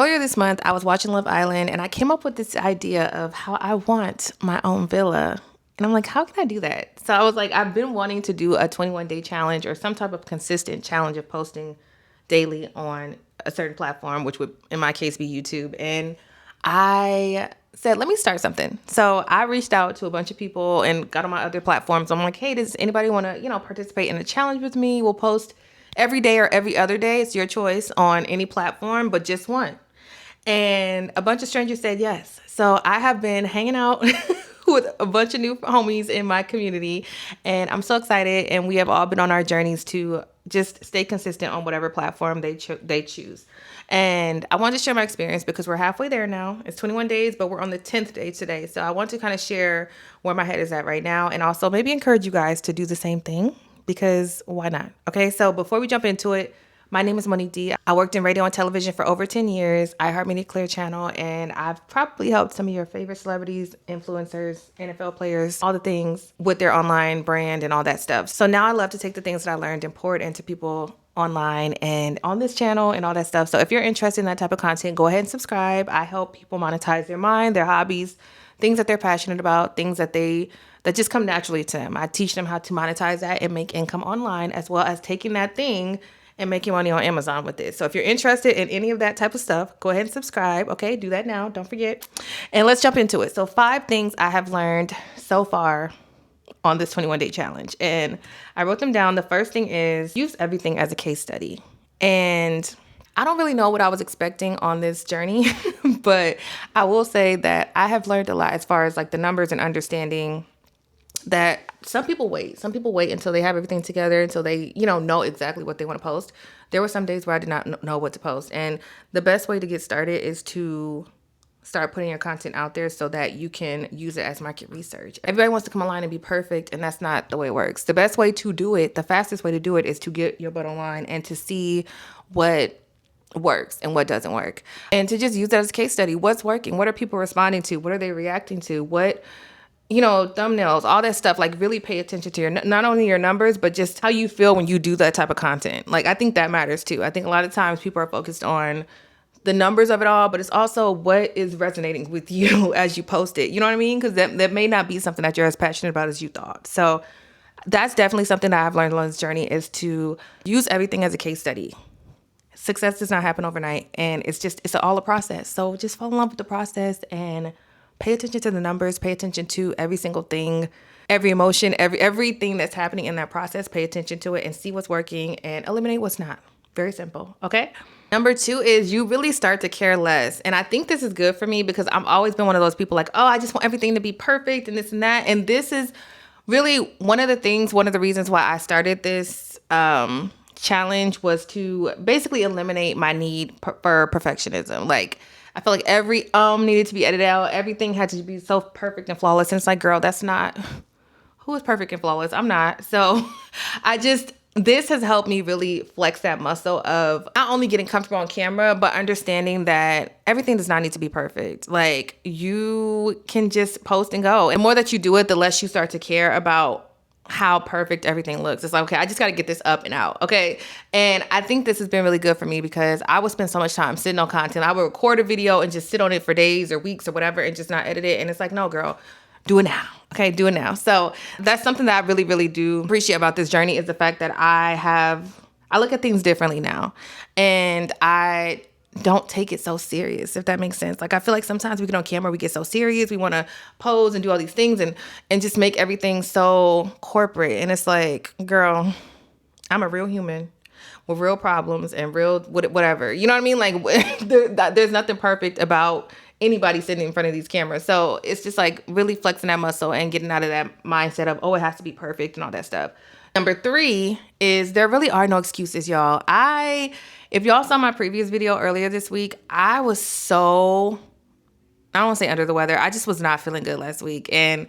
Earlier this month, I was watching Love Island and I came up with this idea of how I want my own villa. And I'm like, how can I do that? So I was like, I've been wanting to do a 21-day challenge or some type of consistent challenge of posting daily on a certain platform, which would, in my case, be YouTube. And I said, let me start something. So I reached out to a bunch of people and got on my other platforms. I'm like, hey, does anybody want to, participate in a challenge with me? We'll post every day or every other day. It's your choice on any platform, but just one. And a bunch of strangers said yes. So I have been hanging out with a bunch of new homies in my community, and I'm so excited. And we have all been on our journeys to just stay consistent on whatever platform they choose. And I wanted to share my experience because we're halfway there now. It's 21 days, but we're on the 10th day today. So I want to kind of share where my head is at right now, and also maybe encourage you guys to do the same thing, because why not? Okay, so before we jump into it, my name is Monique D. I worked in radio and television for over 10 years, iHeartMedia Clear Channel, and I've probably helped some of your favorite celebrities, influencers, NFL players, all the things with their online brand and all that stuff. So now I love to take the things that I learned and pour it into people online and on this channel and all that stuff. So if you're interested in that type of content, go ahead and subscribe. I help people monetize their mind, their hobbies, things that they're passionate about, things that just come naturally to them. I teach them how to monetize that and make income online, as well as taking that thing and making money on Amazon with it. So if you're interested in any of that type of stuff, go ahead and subscribe. Okay, do that now. Don't forget. And let's jump into it. So 5 things I have learned so far on this 21-day challenge. And I wrote them down. The first thing is use everything as a case study. And I don't really know what I was expecting on this journey, but I will say that I have learned a lot as far as like the numbers and understanding that some people wait until they have everything together, until they, know exactly what they want to post. There were some days where I did not know what to post. And the best way to get started is to start putting your content out there so that you can use it as market research. Everybody wants to come online and be perfect, and that's not the way it works. The best way to do it, the fastest way to do it, is to get your butt online and to see what works and what doesn't work. And to just use that as a case study. What's working? What are people responding to? What are they reacting to? What thumbnails, all that stuff. Like, really pay attention to not only your numbers, but just how you feel when you do that type of content. Like, I think that matters too. I think a lot of times people are focused on the numbers of it all, but it's also what is resonating with you as you post it. You know what I mean? Because that may not be something that you're as passionate about as you thought. So that's definitely something that I've learned along this journey, is to use everything as a case study. Success does not happen overnight, and it's all a process. So just fall in love with the process and pay attention to the numbers, pay attention to every single thing, every emotion, everything that's happening in that process. Pay attention to it and see what's working and eliminate what's not. Very simple, okay? Number 2 is you really start to care less. And I think this is good for me because I've always been one of those people like, oh, I just want everything to be perfect and this and that. And this is really one of the reasons why I started this challenge was to basically eliminate my need for perfectionism. Like, I feel like every needed to be edited out. Everything had to be so perfect and flawless. And it's like, girl, that's not who is perfect and flawless. I'm not. So this has helped me really flex that muscle of not only getting comfortable on camera, but understanding that everything does not need to be perfect. Like, you can just post and go. And the more that you do it, the less you start to care about how perfect everything looks. It's like, okay, I just got to get this up and out. Okay. And I think this has been really good for me because I would spend so much time sitting on content. I would record a video and just sit on it for days or weeks or whatever and just not edit it. And it's like, no, girl, do it now. Okay. Do it now. So that's something that I really, really do appreciate about this journey, is the fact that I look at things differently now, and I don't take it so serious, if that makes sense. Like, I feel like sometimes we get on camera, we get so serious. We want to pose and do all these things and just make everything so corporate. And it's like, girl, I'm a real human with real problems and real whatever. You know what I mean? Like, there's nothing perfect about anybody sitting in front of these cameras. So it's just like really flexing that muscle and getting out of that mindset of, oh, it has to be perfect and all that stuff. Number 3 is there really are no excuses, y'all. If y'all saw my previous video earlier this week, I was so, I don't want to say under the weather. I just was not feeling good last week. And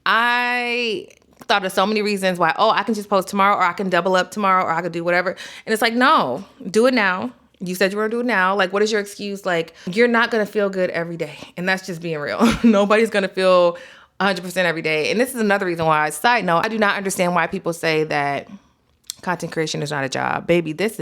I thought of so many reasons why, I can just post tomorrow, or I can double up tomorrow, or I could do whatever. And it's like, no, do it now. You said you were going to do it now. Like, what is your excuse? Like, you're not going to feel good every day. And that's just being real. Nobody's going to feel 100% every day. And this is another reason why, side note, I do not understand why people say that content creation is not a job. Baby, it's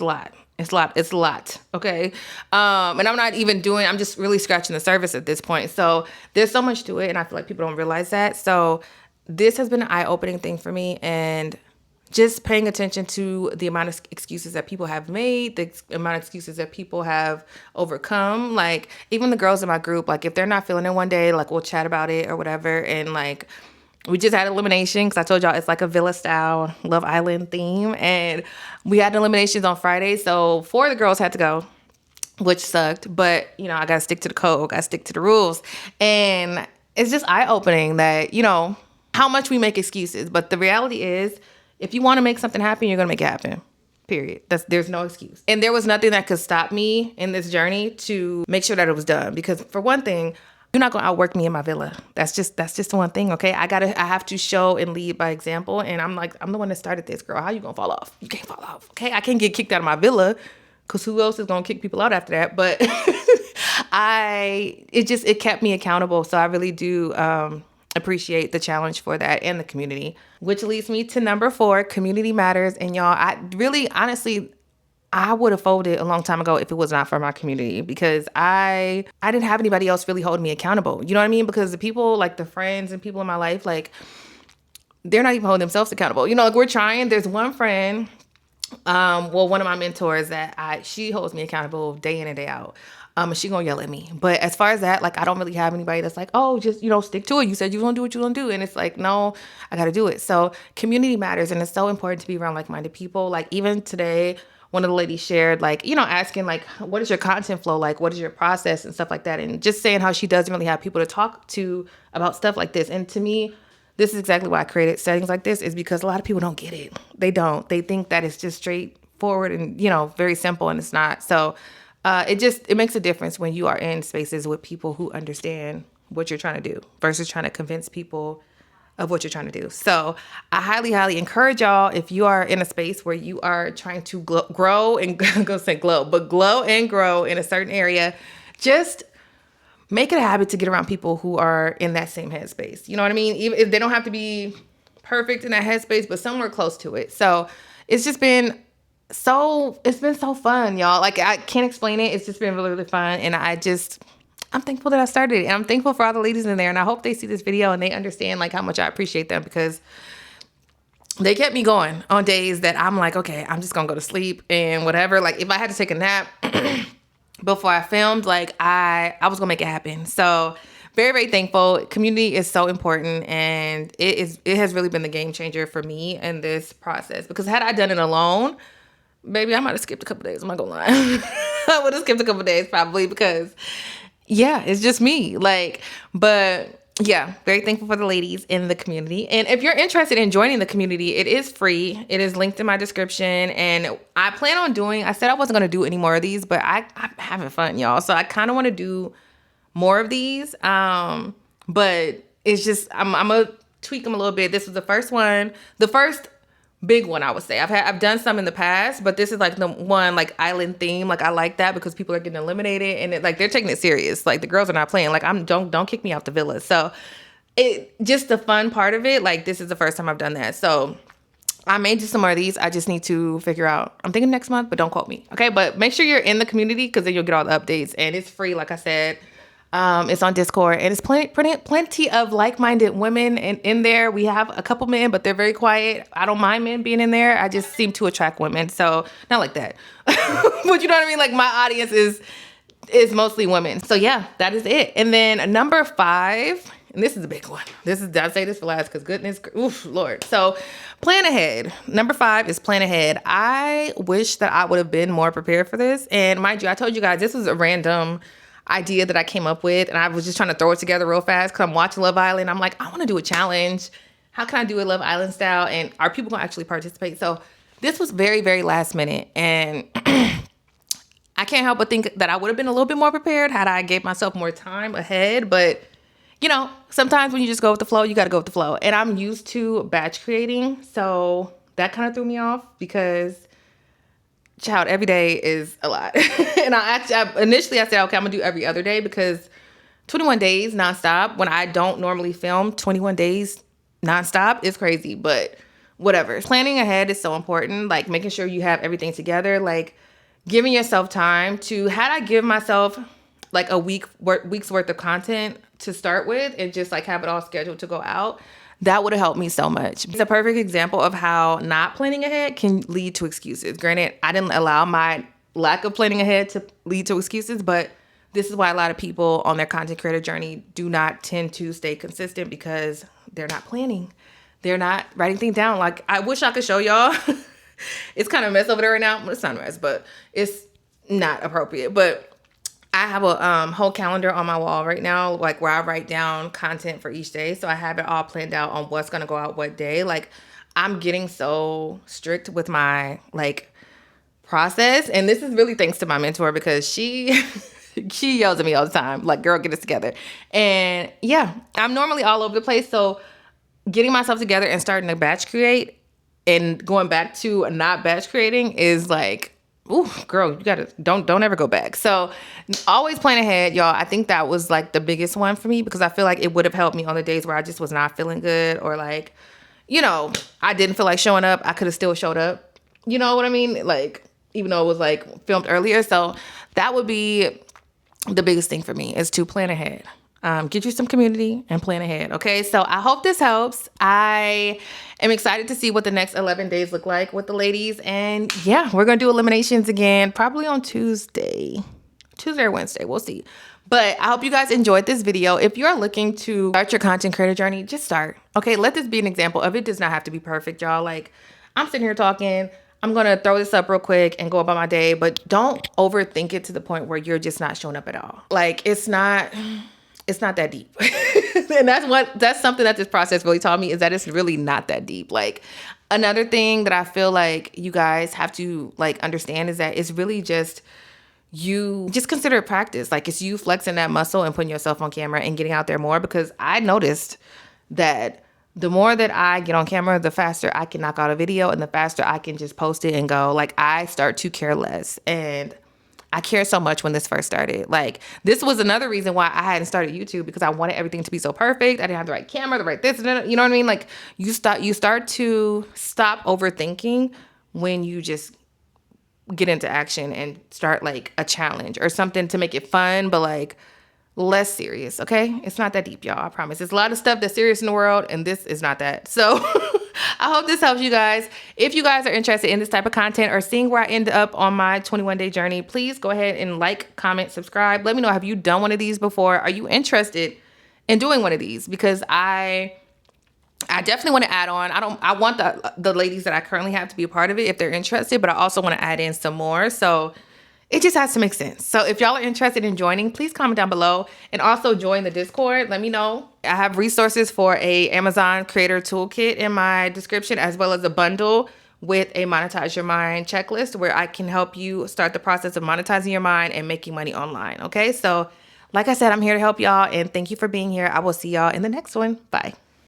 a lot. It's a lot. It's a lot. Okay. And I'm just really scratching the surface at this point. So there's so much to it. And I feel like people don't realize that. So this has been an eye-opening thing for me. And just paying attention to the amount of excuses that people have made, the amount of excuses that people have overcome. Like even the girls in my group, like if they're not feeling it one day, like we'll chat about it or whatever. And like, we just had elimination because I told y'all it's like a villa style Love Island theme. And we had eliminations on Friday. So 4 of the girls had to go, which sucked. But, you know, I got to stick to the code, got to stick to the rules. And it's just eye-opening that, you know, how much we make excuses. But the reality is, if you want to make something happen, you're going to make it happen. Period. There's no excuse. And there was nothing that could stop me in this journey to make sure that it was done. Because for one thing, you're not going to outwork me in my villa. That's just the one thing, okay? I have to show and lead by example. And I'm the one that started this, girl. How you going to fall off? You can't fall off, okay? I can't get kicked out of my villa because who else is going to kick people out after that? But it kept me accountable. So I really do appreciate the challenge for that and the community, which leads me to number 4, community matters. And y'all, I really, honestly, I would have folded a long time ago if it was not for my community, because I didn't have anybody else really holding me accountable. You know what I mean? Because the people, like the friends and people in my life, like they're not even holding themselves accountable. You know, like we're trying. There's one friend, one of my mentors that she holds me accountable day in and day out. And she gonna yell at me. But as far as that, like I don't really have anybody that's like, oh, just, you know, stick to it. You said you gonna do what you gonna do. And it's like, no, I gotta do it. So community matters. And it's so important to be around like-minded people. Like even today, one of the ladies shared, like, you know, asking like, what is your content flow like? What is your process and stuff like that? And just saying how she doesn't really have people to talk to about stuff like this. And to me, this is exactly why I created settings like this, is because a lot of people don't get it. They don't. They think that it's just straightforward and, you know, very simple, and it's not. So it makes a difference when you are in spaces with people who understand what you're trying to do versus trying to convince people of what you're trying to do. So I highly, highly encourage y'all, if you are in a space where you are trying to grow and glow and grow in a certain area, just make it a habit to get around people who are in that same headspace. You know what I mean? Even if they don't have to be perfect in that headspace, but somewhere close to it. So it's been so fun, y'all. Like I can't explain it. It's just been really, really fun. And I'm thankful that I started it. And I'm thankful for all the ladies in there. And I hope they see this video and they understand like how much I appreciate them, because they kept me going on days that I'm like, okay, I'm just going to go to sleep and whatever. Like if I had to take a nap before I filmed, like I was going to make it happen. So very, very thankful. Community is so important. And it has really been the game changer for me in this process, because had I done it alone, baby, I might have skipped a couple days. I'm not going to lie. I would have skipped a couple days probably, because yeah, it's just me. Like, but yeah, very thankful for the ladies in the community. And if you're interested in joining the community, it is free. It is linked in my description. And I plan on I said I wasn't going to do any more of these, but I'm having fun, y'all. So I kind of want to do more of these. But it's just, I'm going to tweak them a little bit. This was the first one, the first big one, I would say. I've done some in the past, but this is like the one like island theme. Like I like that because people are getting eliminated and like they're taking it serious. Like the girls are not playing. Like don't kick me out the villa. So it just the fun part of it. Like this is the first time I've done that. So I may do some more of these. I just need to figure out. I'm thinking next month, but don't quote me. Okay, but make sure you're in the community, because then you'll get all the updates, and it's free. Like I said. It's on Discord, and it's plenty of like-minded women in there. We have a couple men, but they're very quiet. I don't mind men being in there. I just seem to attract women. So not like that, but you know what I mean? Like my audience is mostly women. So yeah, that is it. And then number 5, and this is a big one. I'll say this for last, because goodness, oof, Lord. So plan ahead. Number 5 is plan ahead. I wish that I would have been more prepared for this. And mind you, I told you guys, this was a random idea that I came up with, and I was just trying to throw it together real fast because I'm watching Love Island. I'm like, I want to do a challenge. How can I do it Love Island style? And are people going to actually participate? So this was very, very last minute. And I can't help but think that I would have been a little bit more prepared had I gave myself more time ahead. But, you know, sometimes when you just go with the flow, you got to go with the flow. And I'm used to batch creating. So that kind of threw me off, because child, every day is a lot. And initially I said, okay, I'm gonna do every other day, because 21 days nonstop, when I don't normally film 21 days nonstop, is crazy. But whatever. Planning ahead is so important. Like making sure you have everything together. Like giving yourself time to, had I give myself like a week's worth of content to start with and just like have it all scheduled to go out, that would have helped me so much. It's a perfect example of how not planning ahead can lead to excuses. Granted, I didn't allow my lack of planning ahead to lead to excuses, but this is why a lot of people on their content creator journey do not tend to stay consistent, because they're not planning. They're not writing things down. Like, I wish I could show y'all. It's kind of a mess over there right now. Well, it's not a mess, but it's not appropriate. But I have a whole calendar on my wall right now, like where I write down content for each day. So I have it all planned out on what's going to go out what day. Like, I'm getting so strict with my like process. And this is really thanks to my mentor, because she she yells at me all the time, like, girl, get this together. And yeah, I'm normally all over the place. So getting myself together and starting to batch create and going back to not batch creating is like, ooh, girl, you gotta, don't ever go back. So always plan ahead, y'all. I think that was like the biggest one for me, because I feel like it would have helped me on the days where I just was not feeling good, or like, you know, I didn't feel like showing up. I could have still showed up. You know what I mean? Like, even though it was like filmed earlier. So that would be the biggest thing for me, is to plan ahead. Get you some community and plan ahead. Okay. So I hope this helps. I am excited to see what the next 11 days look like with the ladies. And yeah, we're going to do eliminations again, probably on Tuesday or Wednesday. We'll see. But I hope you guys enjoyed this video. If you're looking to start your content creator journey, just start. Okay. Let this be an example of, it does not have to be perfect, y'all. Like, I'm sitting here talking, I'm going to throw this up real quick and go about my day, but don't overthink it to the point where you're just not showing up at all. Like, it's not that deep. And that's something that this process really taught me, is that it's really not that deep. Like, another thing that I feel like you guys have to like understand is that it's really just, you just consider it practice. Like, it's you flexing that muscle and putting yourself on camera and getting out there more, because I noticed that the more that I get on camera, the faster I can knock out a video, and the faster I can just post it and go. Like, I start to care less. And I cared so much when this first started. Like, this was another reason why I hadn't started YouTube, because I wanted everything to be so perfect. I didn't have the right camera, the right this, you know what I mean? Like, you start to stop overthinking when you just get into action and start like a challenge or something to make it fun, but like less serious. Okay. It's not that deep, y'all. I promise. There's a lot of stuff that's serious in the world, and this is not that. So I hope this helps you guys. If you guys are interested in this type of content or seeing where I end up on my 21-day journey, please go ahead and like, comment, subscribe. Let me know, have you done one of these before? Are you interested in doing one of these? Because I definitely want to add on. I want the ladies that I currently have to be a part of it if they're interested, but I also want to add in some more. So it just has to make sense. So if y'all are interested in joining, please comment down below, and also join the Discord. Let me know. I have resources for a Amazon creator toolkit in my description, as well as a bundle with a monetize your mind checklist, where I can help you start the process of monetizing your mind and making money online. Okay. So like I said, I'm here to help y'all, and thank you for being here. I will see y'all in the next one. Bye.